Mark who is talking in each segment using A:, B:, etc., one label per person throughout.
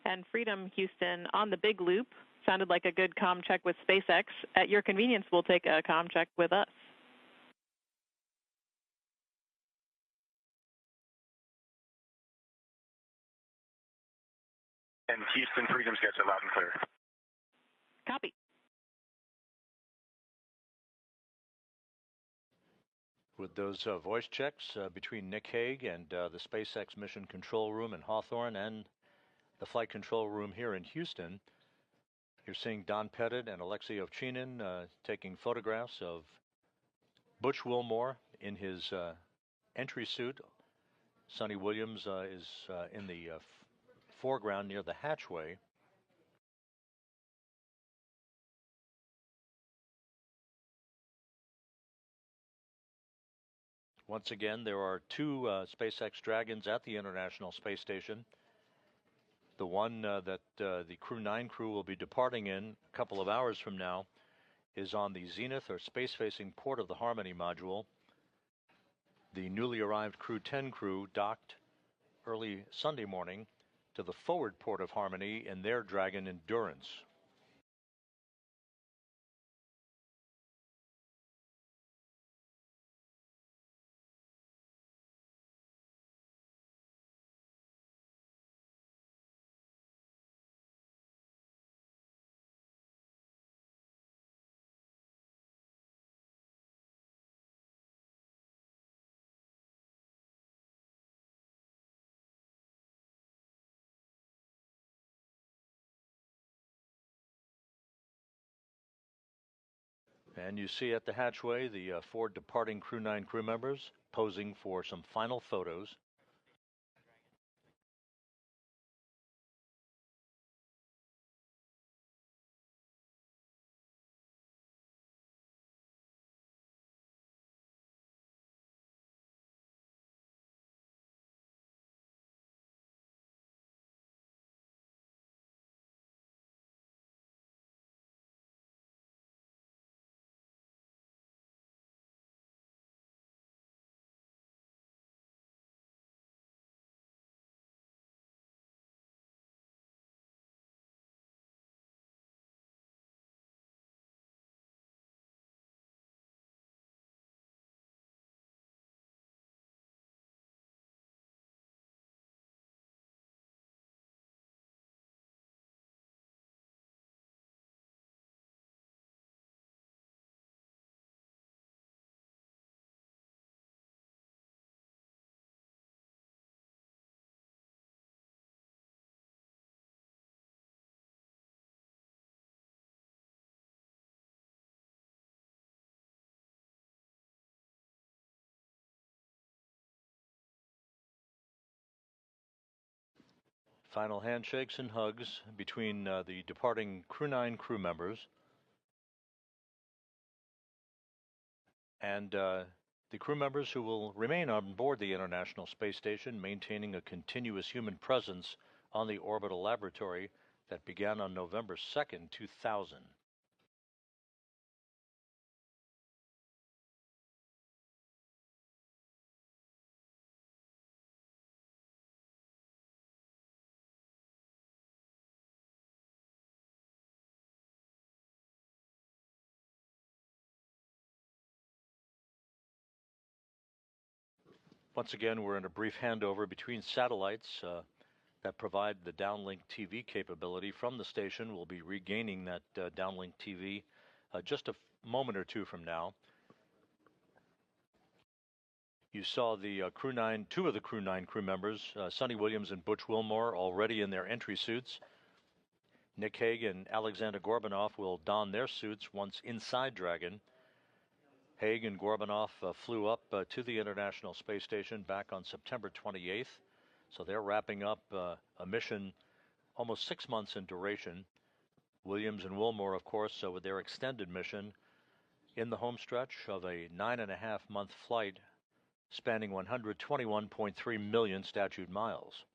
A: and Freedom Houston on the big loop. Sounded like a good comm check with SpaceX. At your convenience, we'll take a comm check with us.
B: And Houston, Freedom's gets it loud and clear.
A: Copy.
C: With those voice checks between Nick Hague and the SpaceX Mission Control Room in Hawthorne and the Flight Control Room here in Houston, you're seeing Don Pettit and Alexei Ovchinin taking photographs of Butch Wilmore in his entry suit. Sonny Williams is in the foreground near the hatchway. Once again, there are two SpaceX Dragons at the International Space Station. The one that the Crew 9 crew will be departing in a couple of hours from now is on the zenith or space-facing port of the Harmony module. The newly arrived Crew 10 crew docked early Sunday morning to the forward port of Harmony in their Dragon Endurance. And you see at the hatchway the 4 departing Crew 9 crew members posing for some final photos. Final handshakes and hugs between the departing Crew 9 crew members and the crew members who will remain on board the International Space Station, maintaining a continuous human presence on the orbital laboratory that began on November 2nd, 2000. Once again, we're in a brief handover between satellites that provide the downlink TV capability from the station. We'll be regaining that downlink TV just a moment or two from now. You saw the Crew 9, 2 of the Crew 9 crew members, Sonny Williams and Butch Wilmore, already in their entry suits. Nick Hague and Alexander Gorbunov will don their suits once inside Dragon. Hague and Gorbunov flew up to the International Space Station back on September 28th. So they're wrapping up a mission almost 6 months in duration. Williams and Wilmore, of course, with their extended mission in the home stretch of a 9.5-month flight spanning 121.3 million statute miles.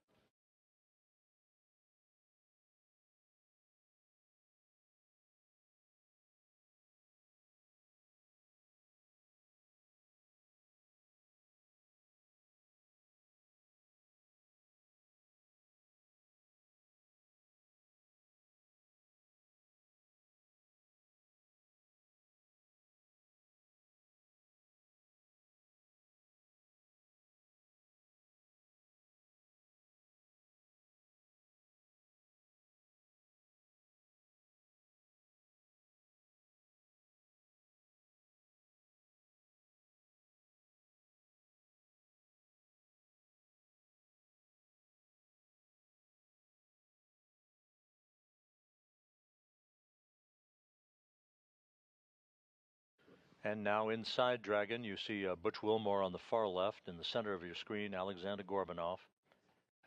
C: And now inside Dragon, you see Butch Wilmore on the far left. In the center of your screen, Alexander Gorbunov.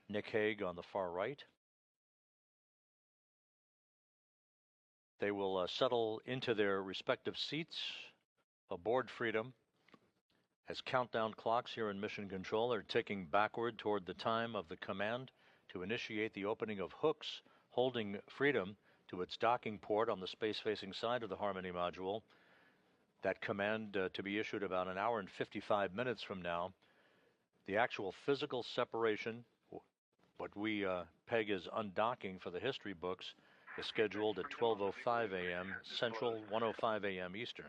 C: Nick Hague on the far right. They will settle into their respective seats aboard Freedom as countdown clocks here in Mission Control are ticking backward toward the time of the command to initiate the opening of hooks holding Freedom to its docking port on the space-facing side of the Harmony module. That command to be issued about an hour and 55 minutes from now. The actual physical separation, what we peg as undocking for the history books, is scheduled at 12:05 a.m. Central, 1:05 a.m. Eastern.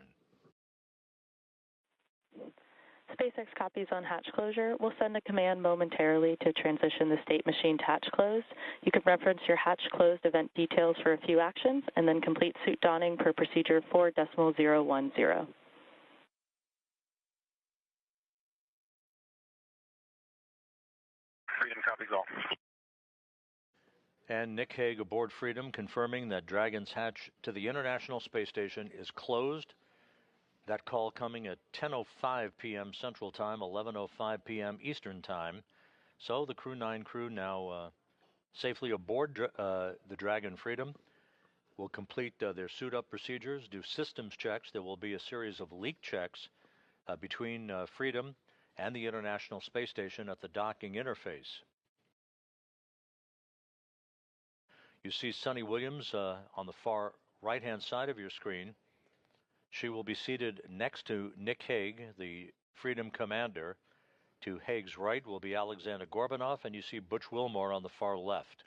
D: SpaceX copies on hatch closure. We'll send a command momentarily to transition the state machine to hatch closed. You can reference your hatch closed event details for a few actions, and then complete suit donning per procedure 4.010.
B: Freedom copies all.
C: And Nick Hague aboard Freedom confirming that Dragon's hatch to the International Space Station is closed. That call coming at 10:05 p.m. Central Time, 11:05 p.m. Eastern Time. So the Crew 9 crew now safely aboard the Dragon Freedom will complete their suit-up procedures, do systems checks. There will be a series of leak checks between Freedom and the International Space Station at the docking interface. You see Sunny Williams on the far right-hand side of your screen. She will be seated next to Nick Hague, the Freedom commander. To Hague's right will be Alexander Gorbunov, and you see Butch Wilmore on the far left.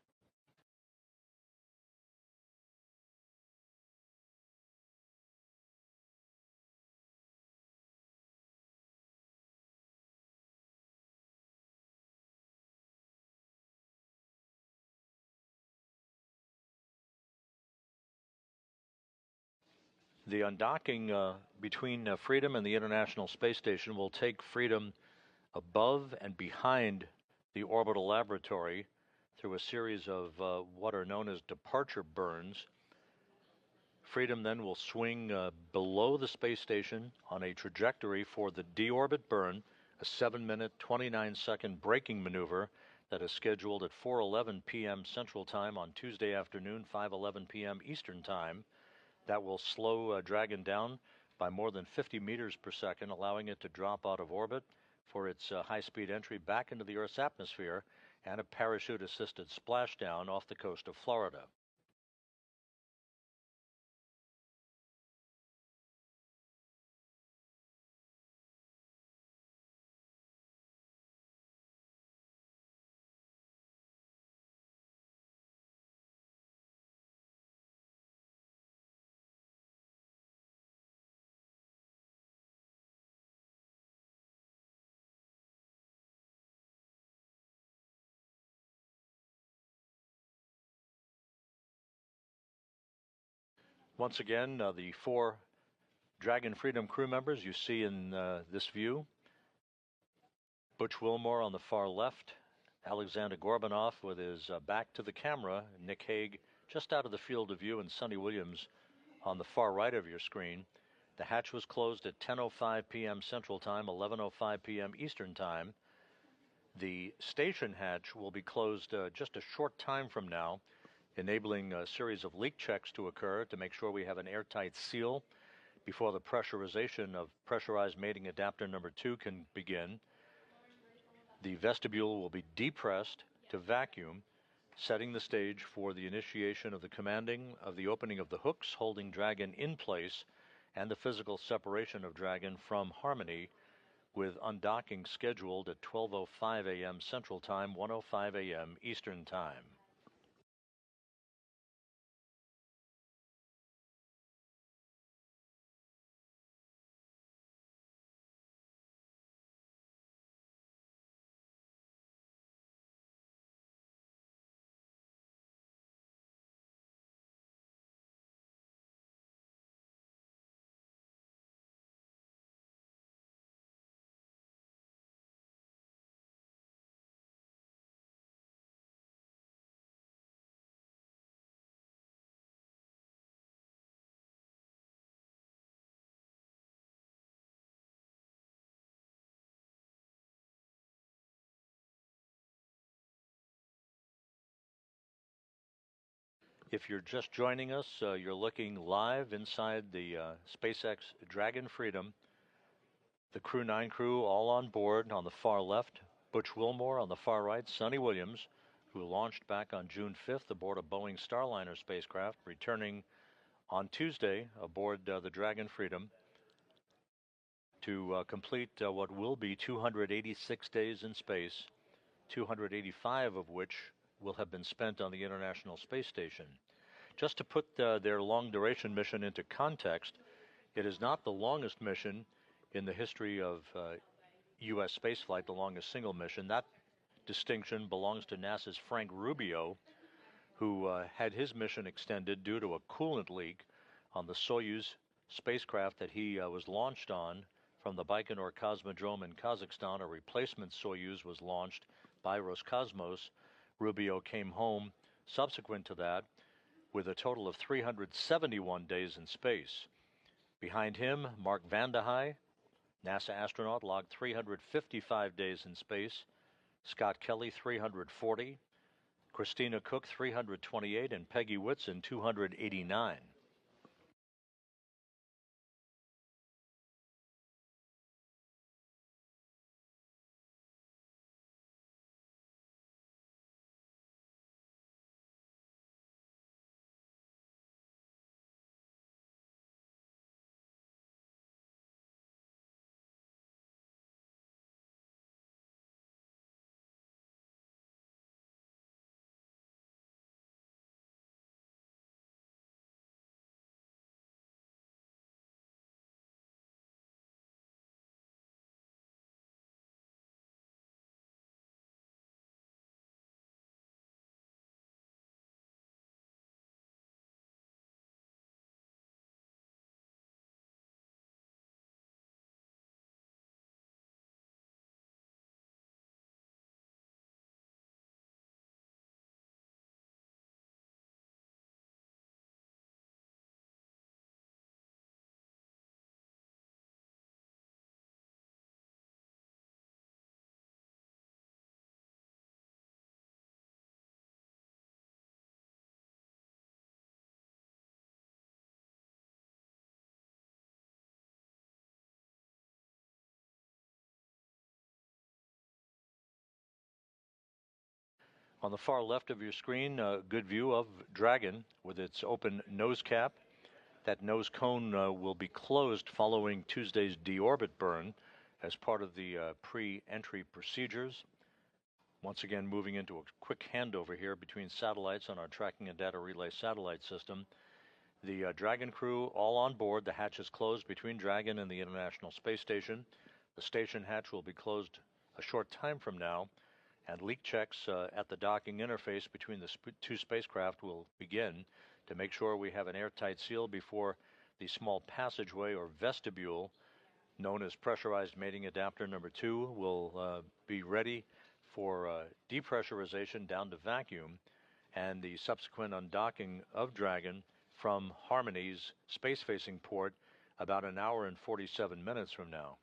C: The undocking between Freedom and the International Space Station will take Freedom above and behind the orbital laboratory through a series of what are known as departure burns. Freedom then will swing below the space station on a trajectory for the deorbit burn, a 7-minute, 29-second braking maneuver that is scheduled at 4:11 p.m. Central Time on Tuesday afternoon, 5:11 p.m. Eastern Time. That will slow Dragon down by more than 50 meters per second, allowing it to drop out of orbit for its high-speed entry back into the Earth's atmosphere and a parachute-assisted splashdown off the coast of Florida. Once again, the 4 Dragon Freedom crew members you see in this view. Butch Wilmore on the far left, Alexander Gorbunov with his back to the camera, Nick Hague just out of the field of view, and Sunny Williams on the far right of your screen. The hatch was closed at 10:05 p.m. Central Time, 11:05 p.m. Eastern Time. The station hatch will be closed just a short time from now, enabling a series of leak checks to occur to make sure we have an airtight seal before the pressurization of pressurized mating adapter number 2 can begin. The vestibule will be depressed to vacuum, setting the stage for the initiation of the commanding of the opening of the hooks holding Dragon in place and the physical separation of Dragon from Harmony, with undocking scheduled at 12:05 a.m. Central Time, 1:05 a.m. Eastern Time. If you're just joining us, you're looking live inside the SpaceX Dragon Freedom. The Crew 9 crew all on board. On the far left, Butch Wilmore. On the far right, Sunny Williams, who launched back on June 5th aboard a Boeing Starliner spacecraft, returning on Tuesday aboard the Dragon Freedom to complete what will be 286 days in space, 285 of which will have been spent on the International Space Station. Just to put their long-duration mission into context, it is not the longest mission in the history of U.S. spaceflight, the longest single mission. That distinction belongs to NASA's Frank Rubio, who had his mission extended due to a coolant leak on the Soyuz spacecraft that he was launched on from the Baikonur Cosmodrome in Kazakhstan. A replacement Soyuz was launched by Roscosmos. Rubio came home subsequent to that with a total of 371 days in space. Behind him, Mark Vande Hei, NASA astronaut, logged 355 days in space. Scott Kelly, 340. Christina Cook, 328. And Peggy Whitson, 289. On the far left of your screen, a good view of Dragon with its open nose cap. That nose cone will be closed following Tuesday's deorbit burn as part of the pre-entry procedures. Once again, moving into a quick handover here between satellites on our tracking and data relay satellite system. The Dragon crew all on board. The hatch is closed between Dragon and the International Space Station. The station hatch will be closed a short time from now, and leak checks at the docking interface between the two spacecraft will begin to make sure we have an airtight seal before the small passageway or vestibule, known as pressurized mating adapter number 2, will be ready for depressurization down to vacuum, and the subsequent undocking of Dragon from Harmony's space-facing port about an hour and 47 minutes from now.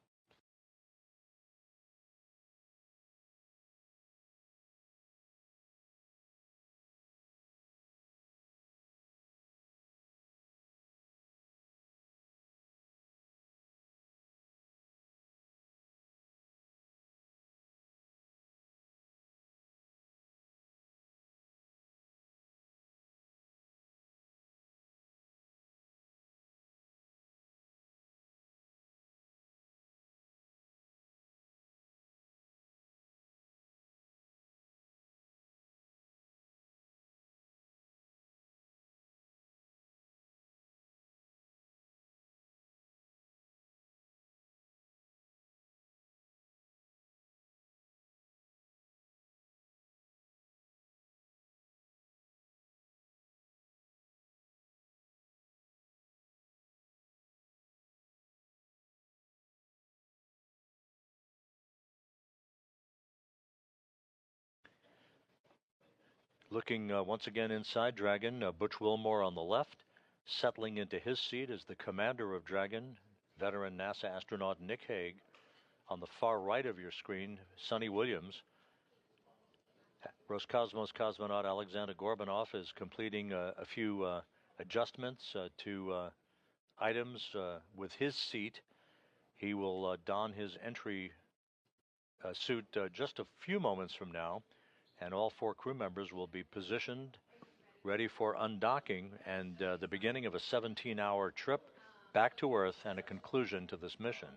C: Looking once again inside Dragon, Butch Wilmore on the left. Settling into his seat is the commander of Dragon, veteran NASA astronaut Nick Hague. On the far right of your screen, Sunny Williams Roscosmos cosmonaut Alexander Gorbanov is completing a few adjustments to items with his seat. He will don his entry suit just a few moments from now, and all 4 crew members will be positioned, ready for undocking and the beginning of a 17-hour trip back to Earth and a conclusion to this mission.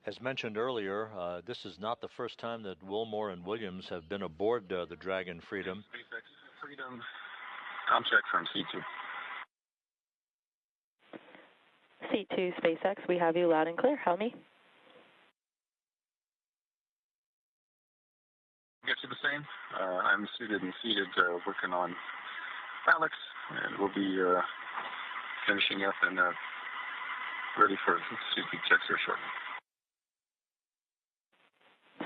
C: As mentioned earlier, this is not the first time that Wilmore and Williams have been aboard the Dragon Freedom.
B: SpaceX Freedom, check from C2.
D: C2 SpaceX, we have you loud and clear. Help me.
B: Get you the same. I'm suited and seated, working on Alex, and we'll be finishing up and ready for suit checks here shortly.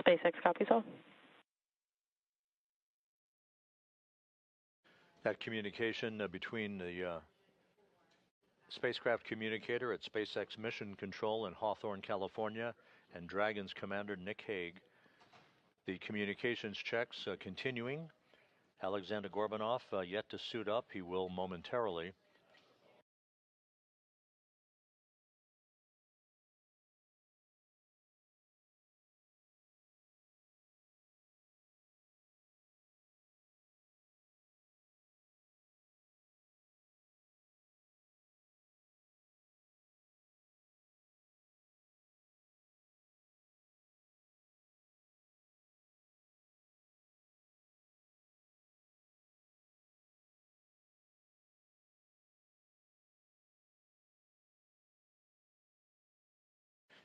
D: SpaceX copies all.
C: That communication between the spacecraft communicator at SpaceX Mission Control in Hawthorne, California, and Dragon's commander Nick Hague. The communications checks continuing. Alexander Gorbanov yet to suit up. He will momentarily.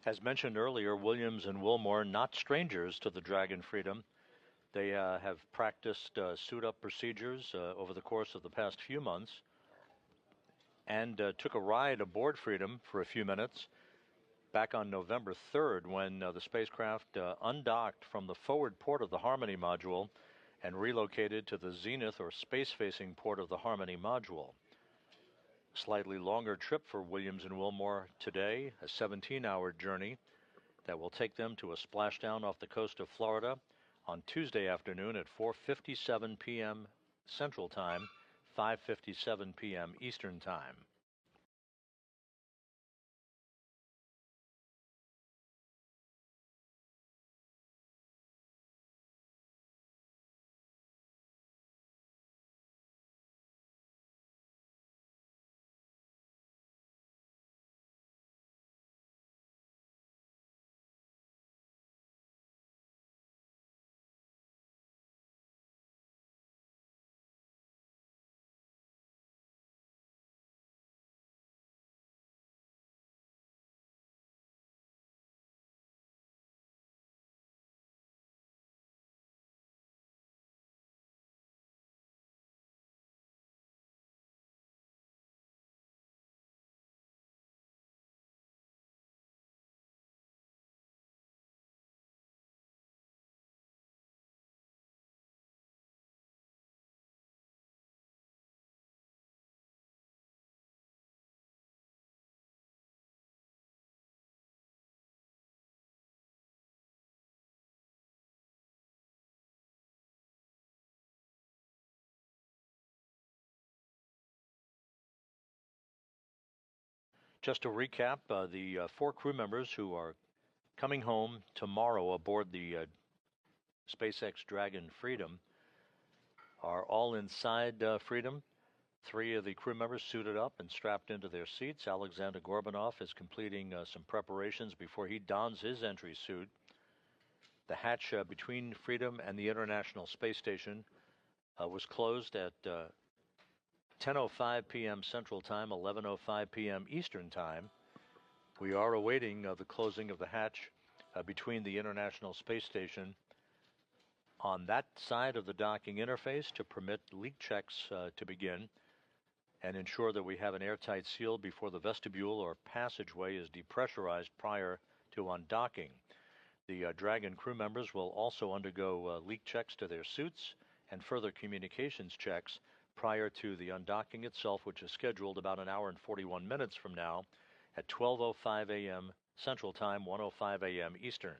C: As mentioned earlier, Williams and Wilmore not strangers to the Dragon Freedom. They have practiced suit-up procedures over the course of the past few months and took a ride aboard Freedom for a few minutes back on November 3rd when the spacecraft undocked from the forward port of the Harmony module and relocated to the zenith or space-facing port of the Harmony module. Slightly longer trip for Williams and Wilmore today, a 17-hour journey that will take them to a splashdown off the coast of Florida on Tuesday afternoon at 4:57 p.m. Central Time, 5:57 p.m. Eastern Time. Just to recap, the 4 crew members who are coming home tomorrow aboard the SpaceX Dragon Freedom are all inside Freedom. 3 of the crew members suited up and strapped into their seats. Alexander Gorbanov is completing some preparations before he dons his entry suit. The hatch between Freedom and the International Space Station was closed at 10:05 p.m. Central Time, 11:05 p.m. Eastern Time. We are awaiting the closing of the hatch between the International Space Station on that side of the docking interface to permit leak checks to begin and ensure that we have an airtight seal before the vestibule or passageway is depressurized prior to undocking. The Dragon crew members will also undergo leak checks to their suits and further communications checks prior to the undocking itself, which is scheduled about an hour and 41 minutes from now at 12:05 a.m. Central Time, 1:05 a.m. Eastern.